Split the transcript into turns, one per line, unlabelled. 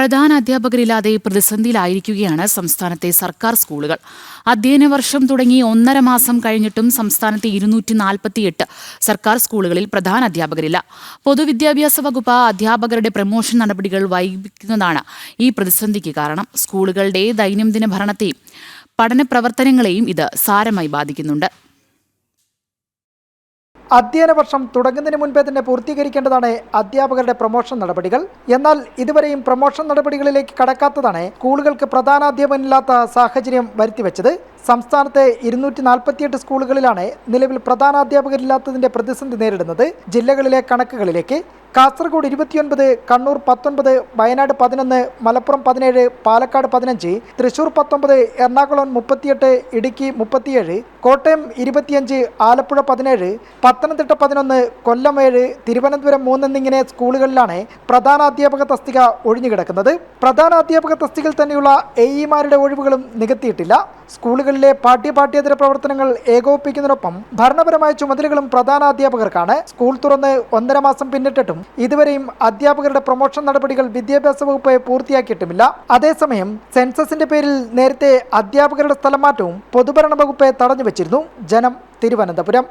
പ്രധാന അധ്യാപകരില്ലാതെ പ്രതിസന്ധിയിലായിരിക്കുകയാണ് സംസ്ഥാനത്തെ സർക്കാർ സ്കൂളുകൾ. അധ്യയന വർഷം തുടങ്ങി 1.5 മാസം കഴിഞ്ഞിട്ടും സംസ്ഥാനത്തെ 248 സർക്കാർ സ്കൂളുകളിൽ പ്രധാന അധ്യാപകരില്ല. പൊതുവിദ്യാഭ്യാസ വകുപ്പ് അധ്യാപകരുടെ പ്രമോഷൻ നടപടികൾ വൈകിക്കുന്നതാണ് ഈ പ്രതിസന്ധിക്ക് കാരണം. സ്കൂളുകളുടെ ദൈനംദിന ഭരണത്തെയും പഠന പ്രവർത്തനങ്ങളെയും ഇത് സാരമായി ബാധിക്കുന്നുണ്ട്.
അധ്യയന വർഷം തുടങ്ങുന്നതിന് മുൻപേ തന്നെ പൂർത്തീകരിക്കേണ്ടതാണ് അധ്യാപകരുടെ പ്രമോഷൻ നടപടികൾ. എന്നാൽ ഇതുവരെയും പ്രമോഷൻ നടപടികളിലേക്ക് കടക്കാത്തതാണ് സ്കൂളുകൾക്ക് പ്രധാനാധ്യാപകനില്ലാത്ത സാഹചര്യം വരുത്തിവെച്ചത്. സംസ്ഥാനത്തെ 248 സ്കൂളുകളിലാണ് നിലവിൽ പ്രധാനാധ്യാപകരില്ലാത്തതിന്റെ പ്രതിസന്ധി നേരിടുന്നത്. ജില്ലകളിലെ കണക്കുകളിലേക്ക് കാസർഗോഡ് 29, കണ്ണൂർ 19, വയനാട് 11, മലപ്പുറം 17, പാലക്കാട് 15, തൃശൂർ 19, എറണാകുളം 38, ഇടുക്കി 37, കോട്ടയം 25, ആലപ്പുഴ 17, പത്തനംതിട്ട 11, കൊല്ലം 7, തിരുവനന്തപുരം 3 എന്നിങ്ങനെ സ്കൂളുകളിലാണ് പ്രധാനാധ്യാപക തസ്തിക ഒഴിഞ്ഞുകിടക്കുന്നത്. പ്രധാനാധ്യാപക തസ്തികയിൽ തന്നെയുള്ള എഇമാരുടെ ഒഴിവുകളും നികത്തിയിട്ടില്ല. സ്കൂളുകളിലെ പാഠ്യേതര പ്രവർത്തനങ്ങൾ ഏകോപിപ്പിക്കുന്നതിനൊപ്പം ഭരണപരമായ ചുമതലകളും പ്രധാനാധ്യാപകർക്കാണ്. സ്കൂൾ തുറന്ന് 1.5 മാസം പിന്നിട്ടിട്ടും ഇതുവരെയും അധ്യാപകരുടെ പ്രൊമോഷൻ നടപടികൾ വിദ്യാഭ്യാസ വകുപ്പ് പൂർത്തിയാക്കിയിട്ടുമില്ല. അതേസമയം സെൻസസിന്റെ പേരിൽ നേരത്തെ അധ്യാപകരുടെ സ്ഥലം മാറ്റവും പൊതുഭരണ വകുപ്പ് തടഞ്ഞുവെച്ചിരുന്നു. ജനം, തിരുവനന്തപുരം.